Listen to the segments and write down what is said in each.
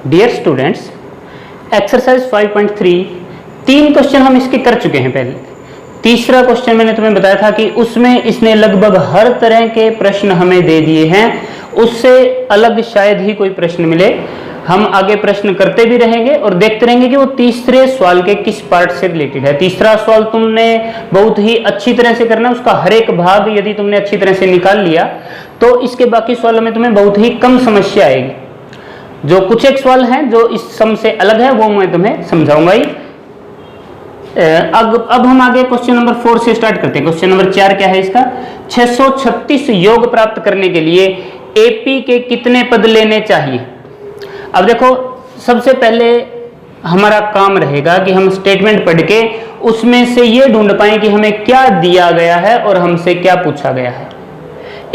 Dear students, exercise 5.3 तीन question हम इसके कर चुके हैं पहले। तीसरा क्वेश्चन मैंने तुम्हें बताया था कि उसमें इसने लगभग हर तरह के प्रश्न हमें दे दिए हैं, उससे अलग शायद ही कोई प्रश्न मिले। हम आगे प्रश्न करते भी रहेंगे और देखते रहेंगे कि वो तीसरे सवाल के किस पार्ट से रिलेटेड है। तीसरा सवाल तुमने बहुत ही अच्छी तरह से करना है, उसका हर एक भाग यदि तुमने अच्छी तरह से निकाल लिया तो इसके बाकी सवालों में तुम्हें बहुत ही कम समस्या आएगी। जो कुछ एक सवाल हैं जो इस सम से अलग है वो मैं तुम्हें समझाऊंगा ही। अब हम आगे क्वेश्चन नंबर 4 से स्टार्ट करते हैं। क्वेश्चन नंबर 4 क्या है इसका? 636 योग प्राप्त करने के लिए एपी के कितने पद लेने चाहिए? अब देखो, सबसे पहले हमारा काम रहेगा कि हम स्टेटमेंट पढ़ के उसमें से ये ढूंढ पाए कि हमें क्या दिया गया है और हमसे क्या पूछा गया है।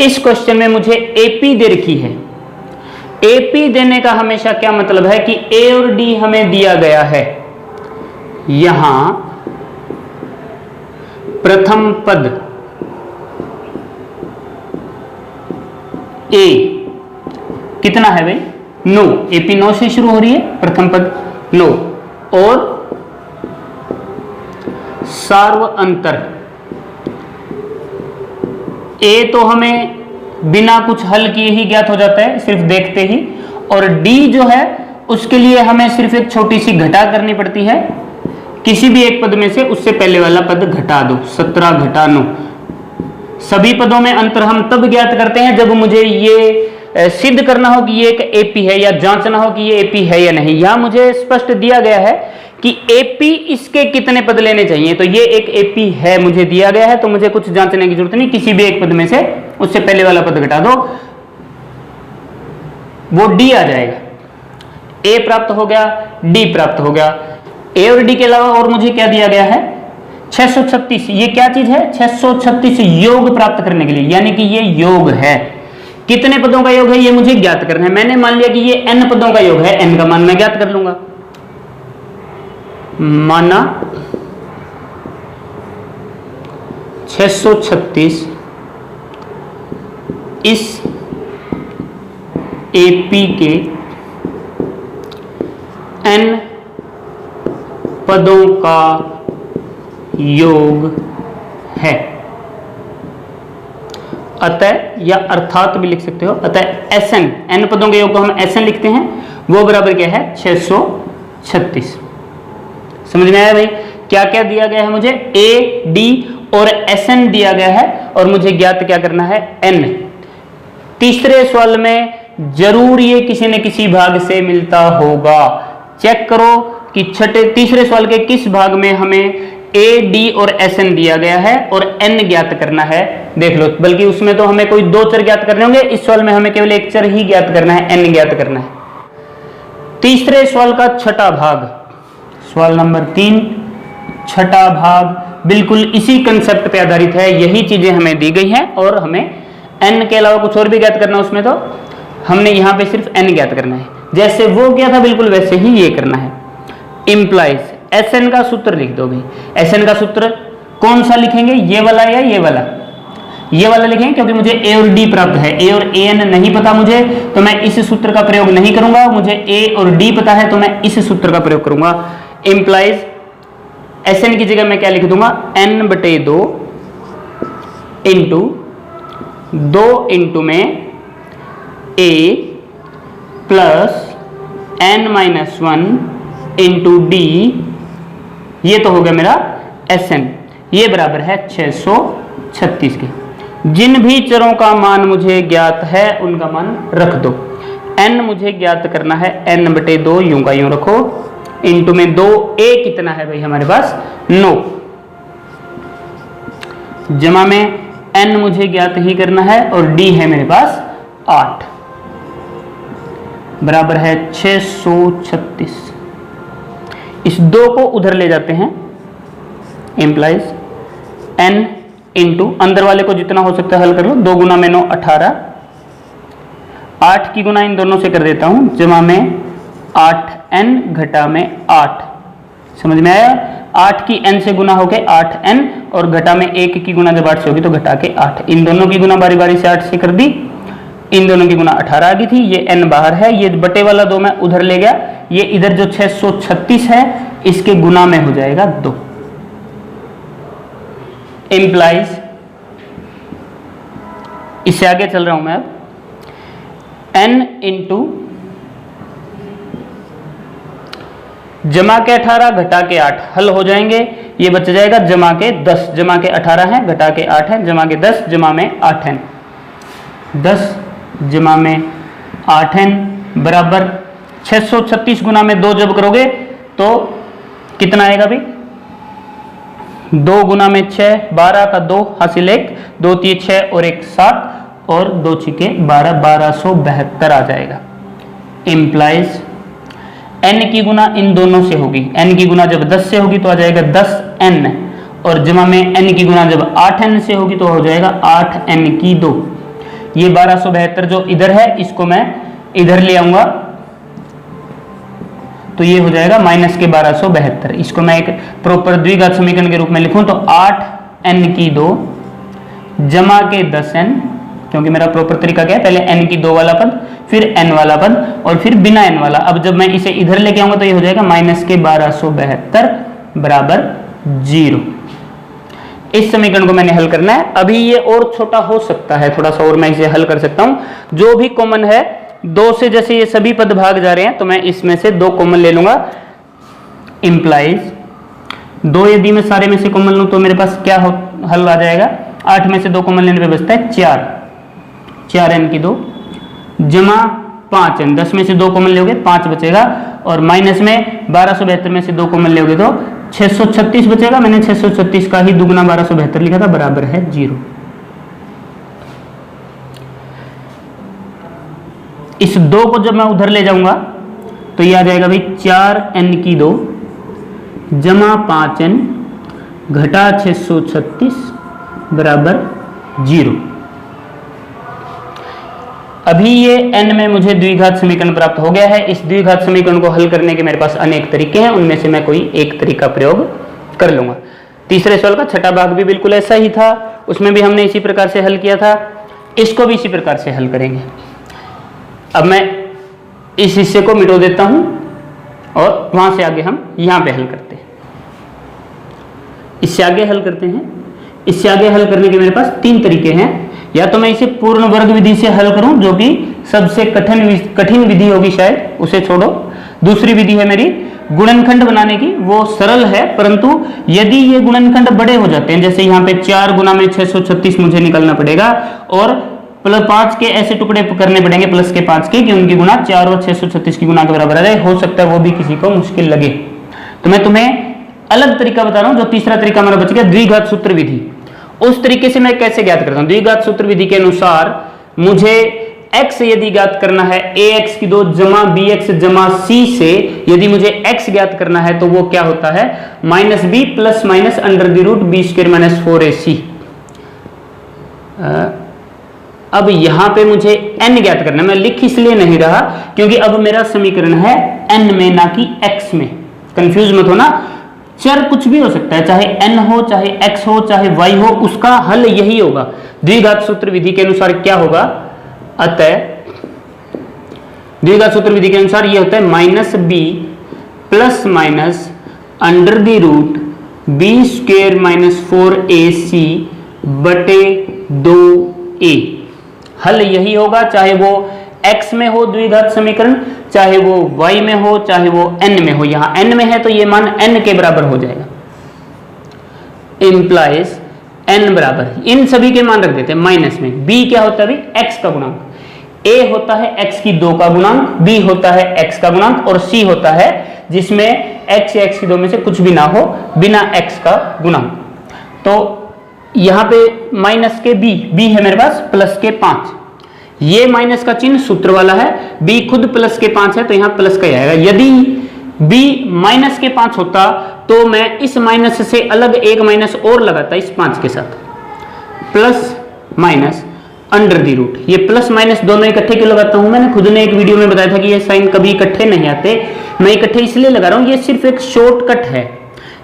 इस क्वेश्चन में मुझे एपी दे रखी है। एपी देने का हमेशा क्या मतलब है कि ए और डी हमें दिया गया है। यहां प्रथम पद ए कितना है भाई? 9। एपी 9 से शुरू हो रही है, प्रथम पद 9। और सार्व अंतर ए तो हमें बिना कुछ हल किए ही ज्ञात हो जाता है, सिर्फ देखते ही। और डी जो है उसके लिए हमें सिर्फ एक छोटी सी घटा करनी पड़ती है। किसी भी एक पद में से उससे पहले वाला पद घटा दो। 17 घटा 9। सभी पदों में अंतर हम तब ज्ञात करते हैं जब मुझे ये सिद्ध करना हो कि ये एक एपी है या जांचना हो कि ये एपी है या नहीं। यहां मुझे स्पष्ट दिया गया है कि एपी इसके कितने पद लेने चाहिए, तो ये एक एपी है, मुझे दिया गया है, तो मुझे कुछ जांचने की जरूरत नहीं। किसी भी एक पद में से उससे पहले वाला पद घटा दो, वो डी आ जाएगा। ए प्राप्त हो गया, डी प्राप्त हो गया। ए और डी के अलावा और मुझे क्या दिया गया है? 636। ये क्या चीज है? 636 योग प्राप्त करने के लिए, यानी कि ये योग है। कितने पदों का योग है ये मुझे ज्ञात करना है। मैंने मान लिया कि ये n पदों का योग है, n का मान मैं ज्ञात कर लूंगा। माना 636 इस एपी के n पदों का योग है। अतः या अर्थात भी लिख सकते हो। अतः Sn, n पदों के योग को हम Sn लिखते हैं, वो बराबर क्या है? 636। समझ में आया भाई? क्या क्या दिया गया है मुझे? A, D और Sn दिया गया है और मुझे ज्ञात क्या करना है? n। तीसरे सवाल में जरूर ये किसी न किसी भाग से मिलता होगा। चेक करो कि तीसरे सवाल के किस भाग में हमें A, D और Sn दिया गया है और n ज्ञात करना है। देख लो, बल्कि उसमें तो हमें कोई 2 चर ज्ञात करने होंगे, इस सवाल में हमें केवल एक चर ही ज्ञात करना है, n ज्ञात करना है। तीसरे सवाल का छठा भाग, सवाल नंबर 3, छठा भाग बिल्कुल इसी कंसेप्ट पे आधारित है। यही चीजें हमें दी गई हैं और हमें n के अलावा कुछ और भी ज्ञात करना है। उसमें तो हमने यहां पे सिर्फ n ज्ञात करना है। जैसे वो किया था बिल्कुल वैसे ही ये करना है। इंप्लाइज Sn का सूत्र लिख दो भाई। Sn का सूत्र कौन सा लिखेंगे? ये वाला या ये वाला? ये वाला लिखेंगे, क्योंकि मुझे A और D प्राप्त है। A और An नहीं पता मुझे, तो मैं इस सूत्र का प्रयोग नहीं करूंगा। मुझे A और D पता है, तो मैं इस सूत्र का प्रयोग करूंगा। इंप्लाइज Sn की जगह मैं क्या लिख दूंगा? n/2 इंटू 2 इंटू में A plus n-1 into D, ये तो हो गया मेरा Sn। ये बराबर है 636 के। जिन भी चरों का मान मुझे ज्ञात है उनका मान रख दो। n मुझे ज्ञात करना है, n/2 यूं का यूं रखो, इंटू में 2, a कितना है भाई हमारे पास? 9, जमा में n मुझे ज्ञात ही करना है और d है मेरे पास 8, बराबर है 636। इस 2 को उधर ले जाते हैं। इंप्लाइज n इंटू अंदर वाले को जितना हो सकता है हल कर लो। 2 गुना में 9 18, 8 की गुना इन दोनों से कर देता हूं, जमा में 8n घटा में 8। समझ में आया? 8 की n से गुना होके 8n और घटा में 1 की गुना जब 8 से होगी तो घटा के 8। इन दोनों की गुना बारी बारी से 8 से कर दी। इन दोनों की गुना 18 आ गई थी, ये n बाहर है, ये बटे वाला 2 मैं उधर ले गया, ये इधर जो 636 है इसके गुना में हो जाएगा 2। इंप्लाइज, इससे आगे चल रहा हूं मैं अब, n इंटू जमा के 18 घटा के 8 हल हो जाएंगे, ये बच जाएगा जमा के 10, जमा के 18 है घटा के 8 है, जमा के 10 जमा में 8 है, 10 जमा में 8 है बराबर 636 गुना में 2 जब करोगे तो कितना आएगा भाई, 2 गुना में 6, 12 का 2 हासिल 1, 2 3 6 और 1 7 और 2 6 12, 1272 आ जाएगा। इम्प्लाइज n की गुना इन दोनों से होगी, n की गुना जब 10 से होगी तो आ जाएगा 10n, और जमा में n की गुना जब 8n से होगी तो हो जाएगा 8n की 2। ये 1272 जो इधर है इसको मैं इधर ले आऊंगा तो ये हो जाएगा माइनस के 1272, इसको मैं एक प्रॉपर द्विघात समीकरण के रूप में लिखूं तो 8n की 2 जमा के 10n, क्योंकि मेरा प्रॉपर तरीका क्या है, पहले n की 2 वाला पद फिर n वाला पद और फिर बिना n वाला। अब जब मैं इसे इधर लेके आऊंगा तो ये हो जाएगा माइनस के 1272 बराबर 0। इस समीकरण को मैंने हल करना है। अभी ये और छोटा हो सकता है थोड़ा सा, और मैं इसे हल कर सकता हूं। जो भी कॉमन है 2 से, जैसे ये सभी पद भाग जा रहे हैं तो मैं इसमें से 2 कॉमन ले लूंगा। इंप्लाइज 2 यदि मैं सारे में से कॉमन लूं तो मेरे पास क्या हल आ जाएगा, 8 में से 2 कॉमन लेने पे बचता है 4n की 2 जमा 5n, 10 में से 2 कॉमन लोगे 5 बचेगा, और माइनस में 1272 में से 2 कॉमन लोगे तो 636 बचेगा। मैंने 636 का ही दुगुना 1272 लिखा था, बराबर है 0। इस 2 को जब मैं उधर ले जाऊंगा तो ये आ जाएगा भाई 4n की 2 जमा 5n घटा 636 बराबर 0। अभी ये n में मुझे द्विघात समीकरण प्राप्त हो गया है। इस द्विघात समीकरण को हल करने के मेरे पास अनेक तरीके हैं, उनमें से मैं कोई एक तरीका प्रयोग कर लूंगा। तीसरे सवाल का छठा भाग भी बिल्कुल ऐसा ही था, उसमें भी हमने इसी प्रकार से हल किया था, इसको भी इसी प्रकार से हल करेंगे। अब मैं इस हिस्से को मिटो देता हूं और वहां से आगे हम यहां पे हल करते हैं। इससे आगे हल करते हैं। इससे आगे हल करने के मेरे पास 3 तरीके हैं। या तो मैं इसे पूर्ण वर्ग विधि से हल करूं, जो कि सबसे कठिन विधि होगी शायद, उसे छोड़ो। दूसरी विधि है मेरी गुणनखंड बनाने की, वो सरल है, परंतु यदि ये गुणनखंड बड़े हो जाते हैं, जैसे यहाँ पे 4 गुना में 636 मुझे निकालना पड़ेगा और +5 के ऐसे टुकड़े करने पड़ेंगे प्लस के 5 के, कि उनकी गुना 4 और 636 की गुना के बराबर आ जाए। हो सकता है वो भी किसी को मुश्किल लगे, तो मैं तुम्हें अलग तरीका बता रहा हूं। जो तीसरा तरीका मेरा बच गया, द्विघात सूत्र विधि, उस तरीके से मैं कैसे ज्ञात करता हूं। द्विघात सूत्र विधि के अनुसार मुझे x यदि ज्ञात करना है, ax की 2 जमा bx जमा c से यदि मुझे x ज्ञात करना है तो वो क्या होता है, -b plus minus √b² - 4ac। अब यहां पे मुझे n ज्ञात करना है। मैं लिख इसलिए नहीं रहा क्योंकि अब मेरा समीकरण है n में, ना कि x में। कंफ्यूज मत होना, चर कुछ भी हो सकता है, चाहे n हो, चाहे x हो, चाहे y हो, उसका हल यही होगा। द्विघात सूत्र विधि के अनुसार क्या होगा, अतः द्विघात सूत्र विधि के अनुसार यह होता है -b plus minus √b² - 4ac बटे 2a। हल यही होगा, चाहे वो x में हो द्विघात समीकरण, चाहे वो y में हो, चाहे वो n में हो। यहां n में है तो ये मान n के बराबर हो जाएगा। इंप्लाइज n बराबर, इन सभी के मान रख देते हैं माइनस में। b क्या होता है भाई, x का गुणांक, a होता है x की 2 का गुणांक, b होता है x का गुणांक, और c होता है जिसमें x या x की 2 में से कुछ भी ना हो, बिना x का गुणांक। तो यहां पे माइनस के b है मेरे पास प्लस के 5, ये माइनस का चिन्ह सूत्र वाला है, b खुद प्लस के 5 है तो यहां प्लस का ही आएगा। यदि b माइनस के 5 होता तो मैं इस माइनस से अलग एक माइनस और लगाता इस 5 के साथ, प्लस माइनस √, ये प्लस माइनस दोनों इकट्ठे क्यों लगाता हूं, मैंने खुद ने एक वीडियो में बताया था कि ये साइन कभी इकट्ठे नहीं आते। मैं इकट्ठे इसलिए लगा रहा हूं, ये सिर्फ एक शॉर्टकट है।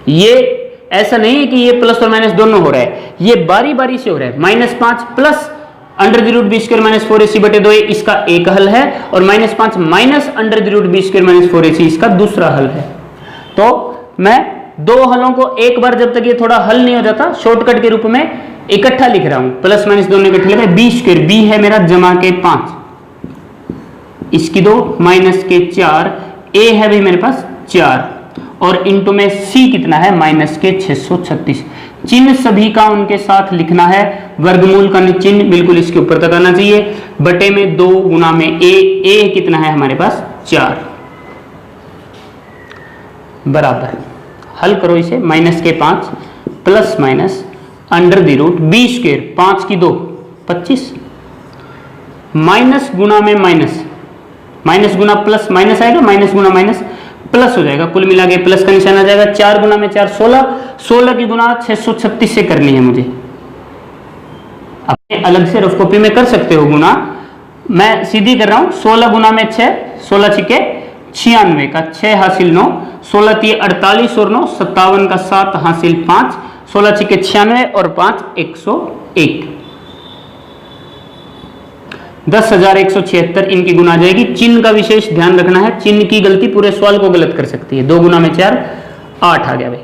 ये ऐसा नहीं है कि ये प्लस और माइनस दोनों हो रहा है, ये बारी बारी से हो रहा है। -5 plus under the root b square minus 4ac बटे 2a इसका एक हल है, और -5 minus under the root b square minus 4ac इसका दूसरा हल है। तो मैं दो हलों को एक बार जब तक ये थोड़ा हल नहीं हो जाता शॉर्टकट के रूप में इकट्ठा लिख रहा हूं, प्लस माइनस दोनों इकट्ठे लिखा है। बी स्क्वायर बी है मेरा जमा के 5, इसकी 2 माइनस के 4, ए है भी मेरे पास 4, और इंटू में सी कितना है माइनस के 636। चिन्ह सभी का उनके साथ लिखना है, वर्गमूल का चिन्ह बिल्कुल इसके ऊपर तक आना चाहिए, बटे में 2 गुना में ए कितना है हमारे पास 4, बराबर हल करो इसे माइनस के 5 plus minus under the root b square 5 की 2 25 माइनस गुना में माइनस, माइनस गुना प्लस माइनस आएगा, माइनस गुना माइनस प्लस हो जाएगा, कुल मिला के प्लस का निशान आ जाएगा। 4 गुना में 4 16, 16 की गुना 636 से करनी है मुझे। अपने अलग से रफ कॉपी में कर सकते हो गुना, मैं सीधी कर रहा हूं। 16 गुना में 6, 16 छिके 96 का 6 हासिल 9, 16 3 48 और 9 57 का 7 हासिल 5, 16 छिके 96 और 5 101, 10,176 इनकी गुना आ जाएगी। चिन्ह का विशेष ध्यान रखना है, चिन्ह की गलती पूरे सवाल को गलत कर सकती है। 2 गुना में 4 8 आ गया भाई।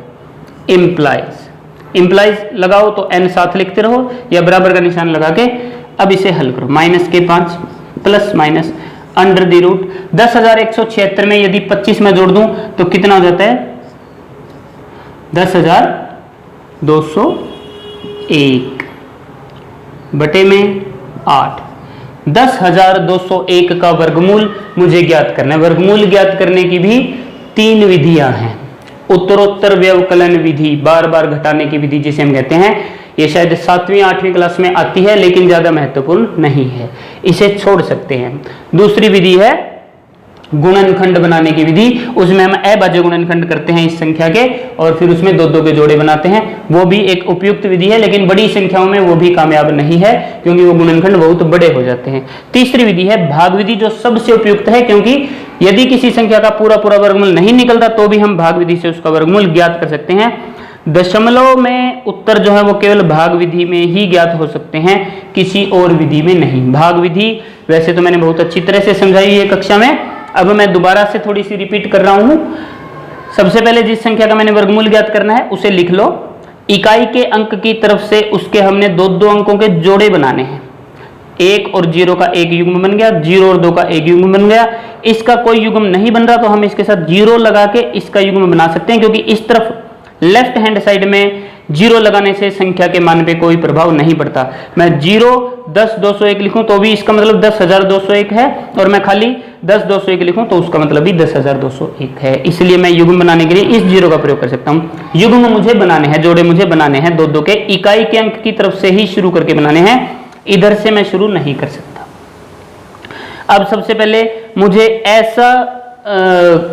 इंप्लाइज लगाओ तो n साथ लिखते रहो या बराबर का निशान लगा के अब इसे हल करो। माइनस के 5 plus minus under the root 10,176 में यदि 25 में जोड़ दूं तो कितना हो जाता है 10,201 बटे में 8। 10,201 का वर्गमूल मुझे ज्ञात करना है। वर्गमूल ज्ञात करने की भी 3 विधियां हैं। उत्तरोत्तर व्यवकलन विधि, बार बार घटाने की विधि जिसे हम कहते हैं, ये शायद 7वीं 8वीं क्लास में आती है लेकिन ज्यादा महत्वपूर्ण नहीं है, इसे छोड़ सकते हैं। दूसरी विधि है गुणनखंड बनाने की विधि, उसमें हम अभाज्य गुणनखंड करते हैं इस संख्या के और फिर उसमें 2-2 के जोड़े बनाते हैं। वो भी एक उपयुक्त विधि है लेकिन बड़ी संख्याओं में वो भी कामयाब नहीं है क्योंकि वो गुणनखंड बहुत बड़े हो जाते हैं। तीसरी विधि है भाग विधि, जो सबसे उपयुक्त है क्योंकि यदि किसी संख्या का पूरा वर्गमूल नहीं निकलता तो भी हम भाग विधि से उसका वर्गमूल ज्ञात कर सकते हैं। दशमलव में उत्तर जो है वो केवल भाग विधि में ही ज्ञात हो सकते हैं, किसी और विधि में नहीं। भाग विधि वैसे तो मैंने बहुत अच्छी तरह से समझाई है कक्षा में, अब मैं दोबारा से थोड़ी सी रिपीट कर रहा हूं। सबसे पहले जिस संख्या का मैंने वर्गमूल ज्ञात करना है उसे लिख लो। इकाई के अंक की तरफ से उसके हमने 2-2 अंकों के जोड़े बनाने हैं। 1 और 0 का एक युग्म बन गया, 0 और 2 का एक युग्म बन गया। इसका कोई युग्म नहीं बन रहा तो हम इसके साथ 0 लगा के इसका युग्म बना सकते हैं क्योंकि इस तरफ लेफ्ट हैंड साइड में 0 लगाने से संख्या के मान पे कोई प्रभाव नहीं पड़ता। मैं 0 10,201 लिखूं तो भी इसका मतलब 10,201 है और मैं खाली 10,201 लिखूं तो उसका मतलब भी 10,201 है। इसलिए मैं युग्म बनाने के लिए इस 0 का प्रयोग कर सकता हूं। युग्म मुझे बनाने हैं, जोड़े मुझे बनाने हैं 2-2 के, इकाई के अंक की तरफ से ही शुरू करके बनाने हैं, इधर से मैं शुरू नहीं कर सकता। अब सबसे पहले मुझे ऐसा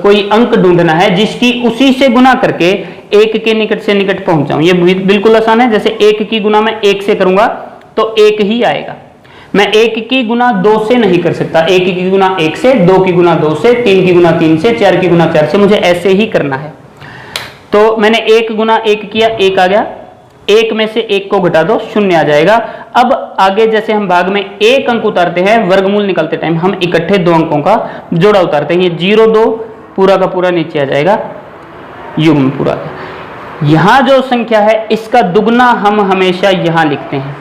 कोई अंक ढूंढना है जिसकी उसी से गुना करके 1 के निकट से निकट पहुंच जाऊं। ये बिल्कुल आसान है। जैसे 1 की गुना मैं 1 से करूंगा तो 1 ही आएगा। मैं 1 की गुना 2 से नहीं कर सकता। 1 की गुना 1 से, 2 की गुना 2 से, 3 की गुना 3 से, 4 की गुना 4 से, मुझे ऐसे ही करना है। तो मैंने 1 गुना 1 किया, 1 आ गया। 1 में से 1 को घटा दो, 0 आ जाएगा। अब आगे जैसे हम भाग में 1 अंक उतारते हैं, वर्गमूल निकालते टाइम हम इकट्ठे 2 अंकों का जोड़ा उतारते हैं। ये 0 2 पूरा का पूरा नीचे आ जाएगा, युग्म पूरा। यहां जो संख्या है इसका दुगना हम हमेशा यहां लिखते हैं।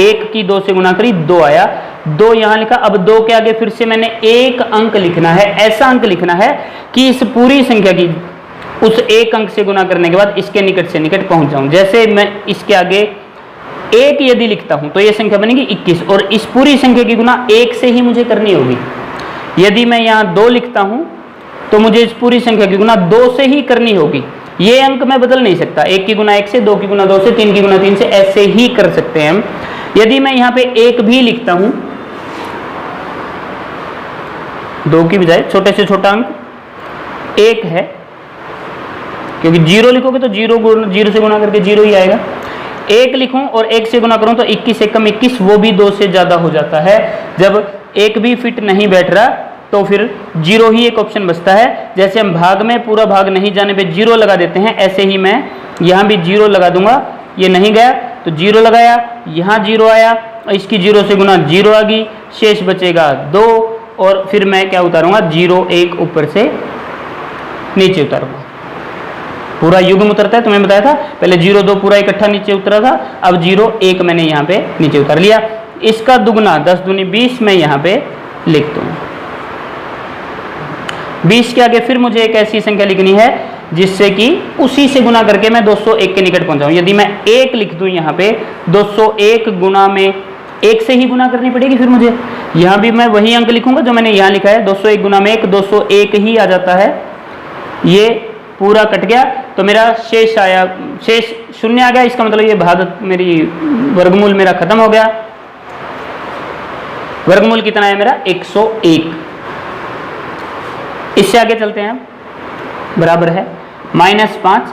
1 की 2 से गुना करी, 2 आया, 2 यहां लिखा। अब 2 के आगे फिर से मैंने 1 अंक लिखना है। ऐसा अंक लिखना है कि इस पूरी संख्या की उस 1 अंक से गुना करने के बाद इसके निकट से निकट पहुंच जाऊं। जैसे मैं इसके आगे 1 यदि लिखता हूं तो यह संख्या बनेगी 21 और इस पूरी संख्या की गुना 1 से ही मुझे करनी होगी। यदि मैं यहां 2 लिखता हूं तो मुझे इस पूरी संख्या की गुना 2 से ही करनी होगी। ये अंक मैं बदल नहीं सकता। 1 की गुना 1 से, 2 की गुना 2 से, 3 की गुना 3 से, ऐसे ही कर सकते हैं हम। यदि मैं यहां पे 1 भी लिखता हूं, 2 की बजाय छोटे से छोटा अंक 1 है, क्योंकि 0 लिखोगे तो 0 से गुना करके 0 ही आएगा। 1 लिखूं और 1 से गुना करूं तो 21 एकम 21, वो भी 2 से ज्यादा हो जाता है। जब 1 भी फिट नहीं बैठ रहा तो फिर 0 ही एक ऑप्शन बचता है। जैसे हम भाग में पूरा भाग नहीं जाने पे 0 लगा देते हैं, ऐसे ही मैं यहां भी 0 लगा दूंगा। ये नहीं गया तो 0 लगाया, यहां 0 आया इसकी 0 से गुना 0 आ गई, शेष बचेगा 2 और फिर मैं क्या उतारूंगा 0 1 ऊपर से नीचे उतारूंगा। पूरा युग्म उतरता है, तुम्हें बताया था पहले 0 2 पूरा इकट्ठा नीचे उतरा था, अब 0 1 मैंने यहाँ पे नीचे उतार लिया। इसका दुगना 10 दूनी 20 मैं यहाँ पे लिख दूँ। 20 के आगे फिर मुझे एक ऐसी संख्या लिखनी है जिससे कि उसी से गुना करके मैं 201 के निकट पहुंच जाऊं। यदि मैं 1 लिख दूं यहाँ पे 201 गुना में 1 से ही गुना करनी पड़ेगी, फिर मुझे यहाँ भी मैं वही अंक लिखूंगा जो मैंने यहाँ लिखा है। 201 गुना में 1 201 ही आ जाता है, ये पूरा कट गया तो मेरा शेष आया, शेष 0 आ गया। इसका मतलब ये भाग मेरी वर्गमूल मेरा खत्म हो गया। वर्गमूल कितना है मेरा 101। इससे आगे चलते हैं, बराबर है -5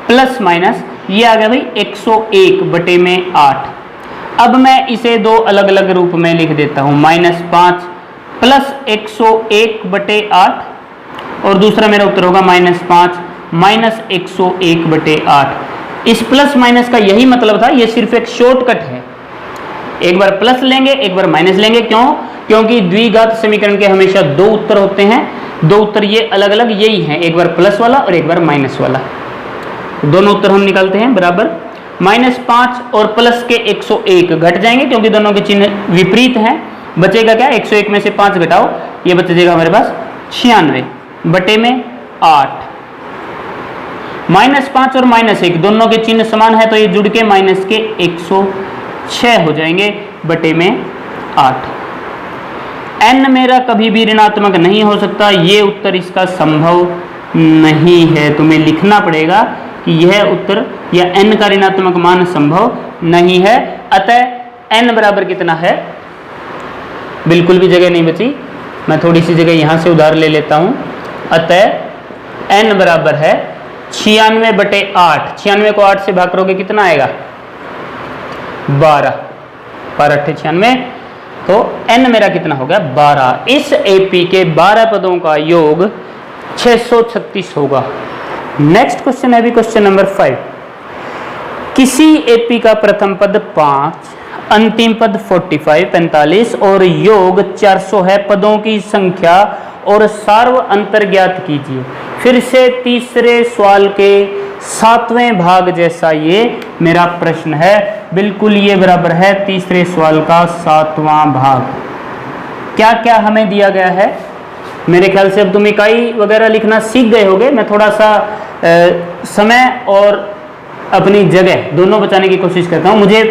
प्लस माइनस ये आ गया भाई 101 बटे में 8। अब मैं इसे दो अलग अलग रूप में लिख देता हूं, -5 प्लस 101 बटे 8 और दूसरा मेरा उत्तर होगा -5 माइनस 101 बटे 8। इस प्लस माइनस का यही मतलब था, ये सिर्फ एक शॉर्टकट है। एक बार प्लस लेंगे एक बार माइनस लेंगे, क्यों? क्योंकि द्विघात समीकरण के हमेशा दो उत्तर होते हैं, दो उत्तर ये अलग अलग यही हैं, एक बार प्लस वाला और एक बार माइनस वाला। दोनों उत्तर हम निकालते हैं बराबर। -5 और प्लस के 101 घट जाएंगे क्योंकि दोनों के चिन्ह विपरीत हैं। बचेगा क्या? 101 में से 5 घटाओ, ये बच जाएगा हमारे पास 96 बटे में 8। -5 और -1 दोनों के चिन्ह समान है तो ये जुड़ के माइनस के 106 हो जाएंगे बटे में 8। n मेरा कभी भी ऋणात्मक नहीं हो सकता, ये उत्तर इसका संभव नहीं है। तुम्हें लिखना पड़ेगा कि यह उत्तर या n का ऋणात्मक मान संभव नहीं है। अतः n बराबर कितना है? बिल्कुल भी जगह नहीं बची, मैं थोड़ी सी जगह यहां से उधार ले लेता हूं। अतः n बराबर है 96 बटे 8। 96 को 8 से भाग करोगे कितना आएगा? 12। 12 8 96, तो n मेरा कितना हो गया? 12। इस एपी के 12 पदों का योग 636 होगा। नेक्स्ट क्वेश्चन है अभी क्वेश्चन नंबर 5। किसी एपी का प्रथम पद 5, अंतिम पद 45 और योग 400 है। पदों की संख्या और सार्व अंतर ज्ञात कीजिए। फिर से तीसरे सवाल के 7वें भाग जैसा ये मेरा प्रश्न है। बिल्कुल ये बराबर है तीसरे सवाल का 7वां भाग। क्या क्या हमें दिया गया है? मेरे ख्याल से अब तुम इकाई वगैरह लिखना सीख गए होगे। मैं थोड़ा सा समय और अपनी जगह दोनों बचाने की कोशिश करता हूँ। मुझे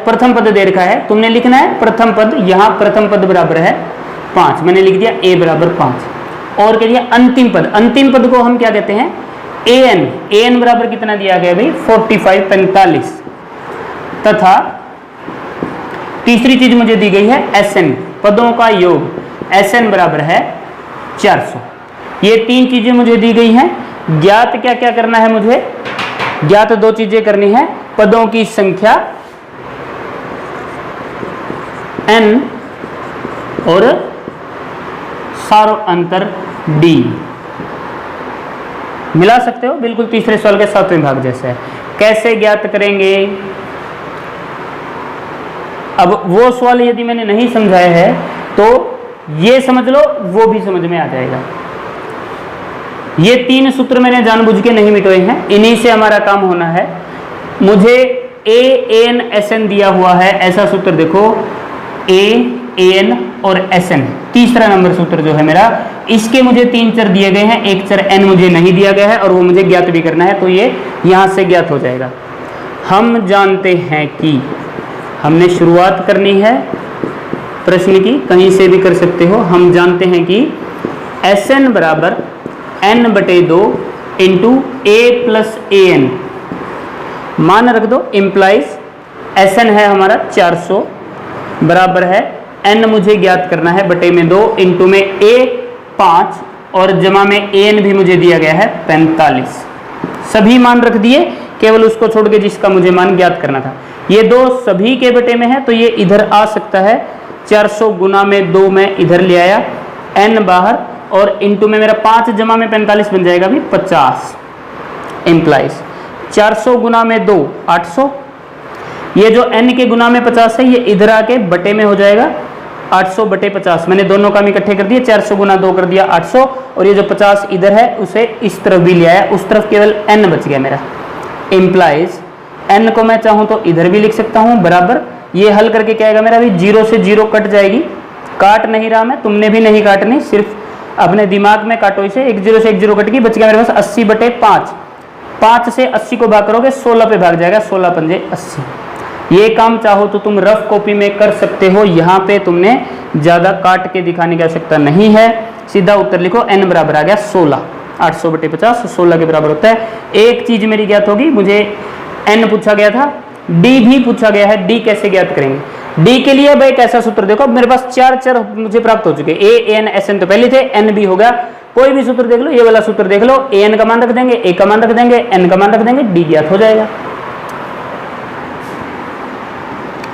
प्रथम पद दे रखा है, तुमने लिखना है प्रथम पद। यहाँ प्रथम पद बराबर है 5, मैंने लिख दिया a बराबर 5। और कह दिया अंतिम पद। अंतिम पद को हम क्या कहते हैं? an बराबर कितना दिया गया भाई? 45 तथा तीसरी चीज मुझे दी गई है sn, पदों का योग। sn बराबर है 400। ये तीन चीजें मुझे दी गई हैं। ज्ञात क्या क्या करना है मुझे? ज्ञात दो चीजें करनी है, पदों की संख्या n और सार्व अंतर d। मिला सकते हो, बिल्कुल तीसरे सवाल के 7वें भाग जैसे है। कैसे ज्ञात करेंगे? अब वो सवाल यदि मैंने नहीं समझाया है तो ये समझ लो, वो भी समझ में आ जाएगा। ये 3 सूत्र मैंने जानबूझ के नहीं मिटोए हैं, इन्हीं से हमारा काम होना है। मुझे an sn दिया हुआ है, ऐसा सूत्र देखो an और sn, तीसरा नंबर सूत्र जो है मेरा, इसके मुझे 3 चर दिए गए हैं, एक चर n मुझे नहीं दिया गया है और वो मुझे ज्ञात भी करना है, तो ये यहां से ज्ञात हो जाएगा। हम जानते हैं कि हमने शुरुआत करनी है प्रश्न की, कहीं से भी कर सकते हो। हम जानते हैं कि sn बराबर n बटे 2 इंटू a प्लस an, मान रख दो, इम्प्लाइज sn है हमारा 400 बराबर है n मुझे ज्ञात करना है बटे में 2 इंटू में a 5 और जमा में an भी मुझे दिया गया है 45। सभी मान रख दिए, केवल उसको छोड़ के जिसका मुझे मान ज्ञात करना था। ये 2 सभी के बटे में है तो ये इधर आ सकता है। 400 गुना में 2 में इधर ले आया, n बाहर और इंटू में मेरा 5 जमा में 45 बन जाएगा भी 50 इम्प्लाइज। 400 गुना में 2 800, ये जो n के गुना में 50 है ये इधर आके बटे में हो जाएगा 800 बटे 50। मैंने दोनों काम इकट्ठे कर दिए, 400 गुना 2 कर दिया 800, और ये जो 50 इधर है उसे इस तरफ भी ले आया, उस तरफ केवल n बच गया मेरा। इम्प्लाइज n को मैं चाहूँ तो इधर भी लिख सकता हूँ बराबर, ये हल करके क्या आएगा मेरा, अभी 0 से 0 कट जाएगी, काट नहीं रहा मैं, तुमने भी नहीं काटनी, सिर्फ अपने दिमाग में काटो इसे। 1 0 से 1 0 कट गई, बच गया मेरे पास 80 बटे 5। 5 से 80 को भाग करोगे 16 पे भाग जाएगा, 16 पंजे 80। ये काम चाहो तो तुम रफ कॉपी में कर सकते हो, यहाँ पे तुमने ज़्यादा काट के दिखाने की आवश्यकता नहीं है, सीधा उत्तर लिखो। n बराबर आ गया 16, 800 बटे 50 16 के बराबर होता है। एक चीज मेरी ज्ञात होगी, मुझे n पूछा गया था, d भी पूछा गया है, d कैसे ज्ञात करेंगे। d के लिए भाई कैसा सूत्र देखो, मेरे पास 4 चर मुझे प्राप्त हो चुके, a n s n तो पहले थे, n भी हो गया। कोई भी सूत्र देख लो, ये वाला सूत्र देख लो, a n का मान रख देंगे, a का मान रख देंगे, n का मान रख देंगे, d ज्ञात हो जाएगा।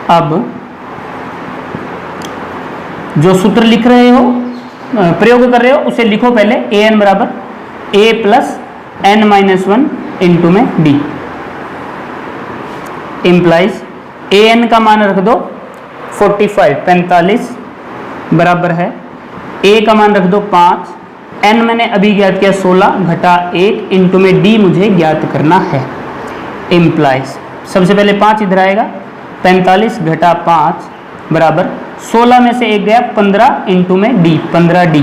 अब जो सूत्र लिख रहे हो, प्रयोग कर रहे हो, उसे लिखो पहले। a n बराबर a plus n minus 1 into में d इम्प्लाइज a n का मान रख दो 45 बराबर है, a का मान रख दो 5, n मैंने अभी ज्ञात किया 16 घटा 1 इंटू में d मुझे ज्ञात करना है। इम्प्लाइज सबसे पहले 5 इधर आएगा, 45 घटा 5 बराबर 16 में से 1 गया 15 इंटू में d 15d।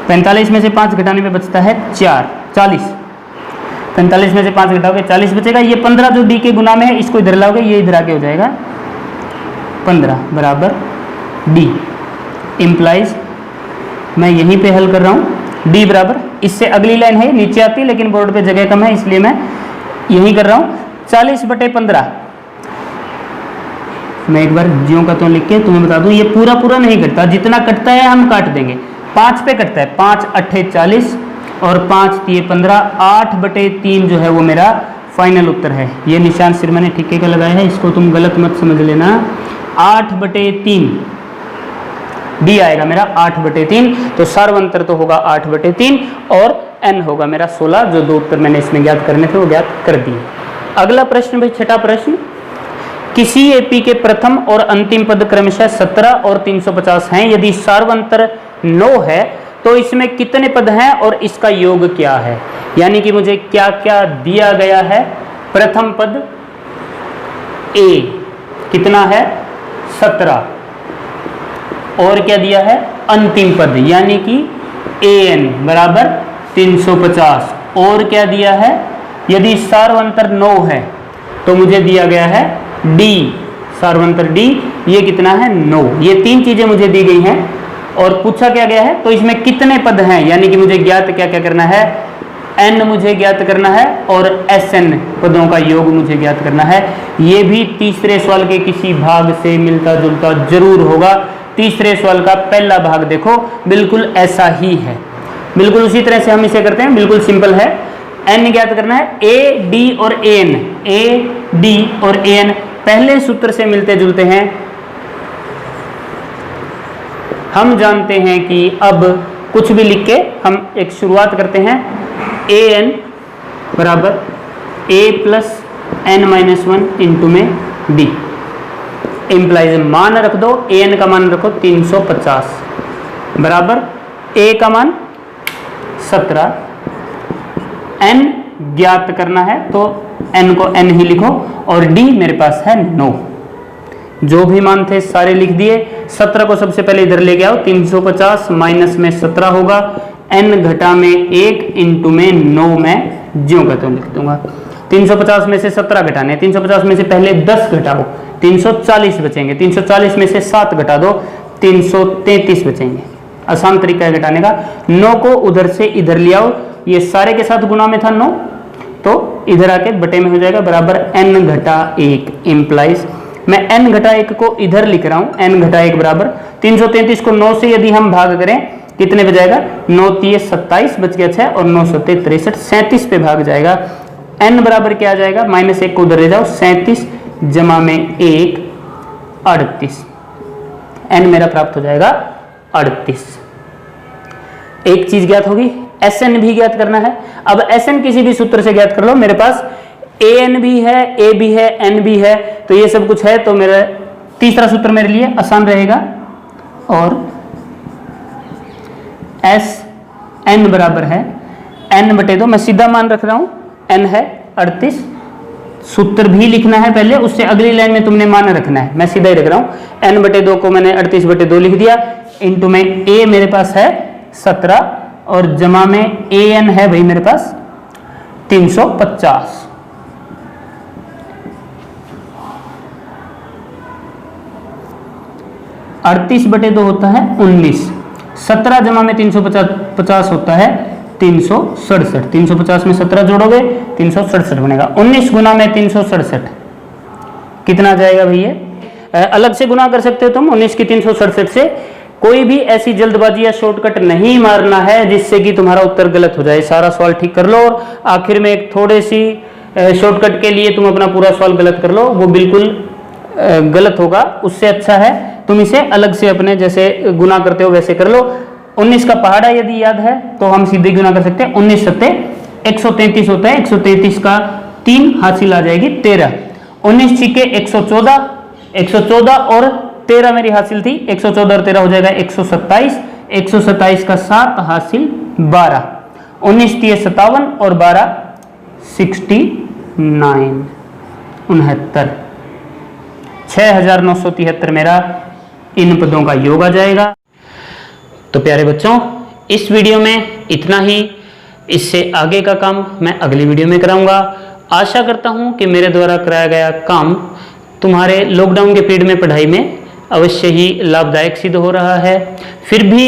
45 में से 5 घटाने में बचता है 4, 40। 45 में से 5 घटाओगे 40 बचेगा, ये 15 जो d के गुना में है इसको इधर लाओगे, ये इधर आके हो जाएगा 15 बराबर d। इम्प्लाइज मैं यहीं पे हल कर रहा हूँ, d बराबर, इससे अगली लाइन है नीचे आती है लेकिन बोर्ड पे जगह कम है इसलिए मैं यहीं कर रहा हूँ। 40 बटे 15, मैं एक बार ज्यों का त्यों लिख के तुम्हें बता दूं, ये पूरा पूरा नहीं कटता, जितना कटता है हम काट देंगे। 5 पे कटता है, 5 8 40 और 5 3 15, 8 बटे 3 जो है वो मेरा फाइनल उत्तर है। ये निशान सिर्फ मैंने ठिक्के का लगाया है, इसको तुम गलत मत समझ लेना। 8 बटे 3 डी आएगा मेरा 8 बटे 3, तो सर्वांतर तो होगा 8 बटे 3 और n होगा मेरा 16। जो 2 उत्तर मैंने इसमें ज्ञात करने थे वो ज्ञात कर दिए। अगला प्रश्न भाई, छठा प्रश्न, किसी एपी के प्रथम और अंतिम पद क्रमशः 17 और 350 हैं, यदि सार्वंतर 9 है तो इसमें कितने पद हैं और इसका योग क्या है। यानी कि मुझे क्या क्या दिया गया है। प्रथम पद a कितना है 17, और क्या दिया है अंतिम पद यानी कि an बराबर 350, और क्या दिया है, यदि सार्वंतर 9 है तो मुझे दिया गया है d, सार्वंतर d, ये कितना है 9। ये 3 चीजें मुझे दी गई हैं और पूछा क्या गया है, तो इसमें कितने पद हैं, यानी कि मुझे ज्ञात क्या क्या करना है, n मुझे ज्ञात करना है और sn पदों का योग मुझे ज्ञात करना है। ये भी तीसरे सवाल के किसी भाग से मिलता जुलता जरूर होगा। तीसरे सवाल का पहला भाग देखो, बिल्कुल ऐसा ही है, बिल्कुल उसी तरह से हम इसे करते हैं, बिल्कुल सिंपल है। n ज्ञात करना है, a d और an, a d और an पहले सूत्र से मिलते जुलते हैं। हम जानते हैं कि अब कुछ भी लिख के हम एक शुरुआत करते हैं। an बराबर a plus n minus 1 into में d इम्प्लाइज मान रख दो, an का मान रखो 350 बराबर a का मान 17, n ज्ञात करना है तो n को n ही लिखो और d मेरे पास है 9। जो भी मान थे सारे लिख दिए। 17 को सबसे पहले इधर लेके आओ, 350 माइनस में 17 होगा, n घटा में 1 इंटू में 9 में ज्यों का त्यों लिख दूंगा। 350 में से 17 घटाने, 350 में से पहले 10 घटाओ 340 बचेंगे, 340 में से 7 घटा दो 333 बचेंगे। आसान तरीका है घटाने का। 9 को उधर से इधर ले आओ, ये सारे के साथ गुना में था 9 तो इधर आके बटे में हो जाएगा बराबर n घटा 1 इम्प्लाइज मैं n घटा 1 को इधर लिख रहा हूं, n घटा 1 बराबर 333 को 9 से यदि हम भाग करें कितने बजाएगा, 9 3 27 बच गया 6 और 9 7 63 37 पे भाग जाएगा। n बराबर क्या आ जाएगा, -1 को उधर ले जाओ 37 जमा में 1 38, n मेरा प्राप्त हो जाएगा 38। एक चीज ज्ञात होगी, Sn भी ज्ञात करना है। अब Sn किसी भी सूत्र से ज्ञात कर लो। मेरे पास an भी है, a भी है, n भी है, तो ये सब कुछ है, तो मेरा तीसरा सूत्र मेरे लिए आसान रहेगा। और एस n बराबर है n बटे 2, मैं सीधा मान रख रहा हूं, n है 38, सूत्र भी लिखना है पहले, उससे अगली लाइन में तुमने मान रखना है, मैं सीधा ही रख रहा हूं। n बटे 2 को मैंने 38 बटे 2 लिख दिया, इंटू में a मेरे पास है 17 और जमा में an है भाई मेरे पास 350। अड़तीस बटे 2 होता है 19, 17 जमा में 350 होता है 367, 350 में 17 जोड़ोगे 367 बनेगा। 19 गुना में 367 कितना आ जाएगा भैया? अलग से गुना कर सकते हो तुम 19 की 367 से। कोई भी ऐसी जल्दबाजी या शॉर्टकट नहीं मारना है जिससे कि तुम्हारा उत्तर गलत हो जाए। सारा सवाल ठीक कर लो और आखिर में एक थोड़ी सी शॉर्टकट के लिए तुम अपना पूरा सवाल गलत कर लो, वो बिल्कुल गलत होगा। उससे अच्छा है तुम इसे अलग से अपने जैसे गुना करते हो वैसे कर लो। 19 का पहाड़ा यदि याद है तो हम सीधे गुना कर सकते हैं। 19 सत्ते 133 होता है, 133 का 3 हासिल आ जाएगी 13। 19 छिके 114, 114 और 13 मेरी हासिल थी, 114 और 13 हो जाएगा 127, 127 का 7 हासिल 12। 19 3 57 और 12 69, 69, 6973 मेरा इन पदों का योग आ जाएगा। तो प्यारे बच्चों, इस वीडियो में इतना ही। इससे आगे का काम मैं अगली वीडियो में कराऊंगा। आशा करता हूं कि मेरे द्वारा कराया गया काम तुम्हारे लॉकडाउन के पीरियड में पढ़ाई में अवश्य ही लाभदायक सिद्ध हो रहा है। फिर भी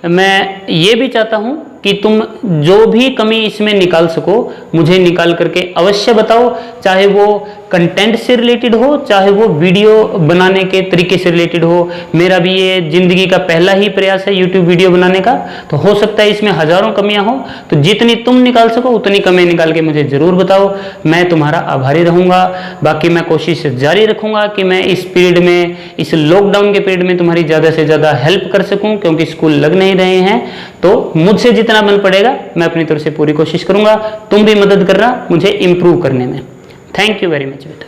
मैं ये भी चाहता हूं कि तुम जो भी कमी इसमें निकाल सको मुझे निकाल करके अवश्य बताओ, चाहे वो कंटेंट से रिलेटेड हो, चाहे वो वीडियो बनाने के तरीके से रिलेटेड हो। मेरा भी ये ज़िंदगी का पहला ही प्रयास है यूट्यूब वीडियो बनाने का, तो हो सकता है इसमें हज़ारों कमियां हो, तो जितनी तुम निकाल सको उतनी कमियां निकाल के मुझे ज़रूर बताओ। मैं तुम्हारा आभारी रहूँगा। बाकी मैं कोशिश जारी रखूँगा कि मैं इस पीरियड में, इस लॉकडाउन के पीरियड में तुम्हारी ज़्यादा से ज़्यादा हेल्प कर सकूँ, क्योंकि स्कूल लग नहीं रहे हैं। तो मुझसे जितना बन पड़ेगा मैं अपनी तरफ से पूरी कोशिश करूँगा। तुम भी मदद करना मुझे इम्प्रूव करने में। थैंक यू वेरी मच बेटा।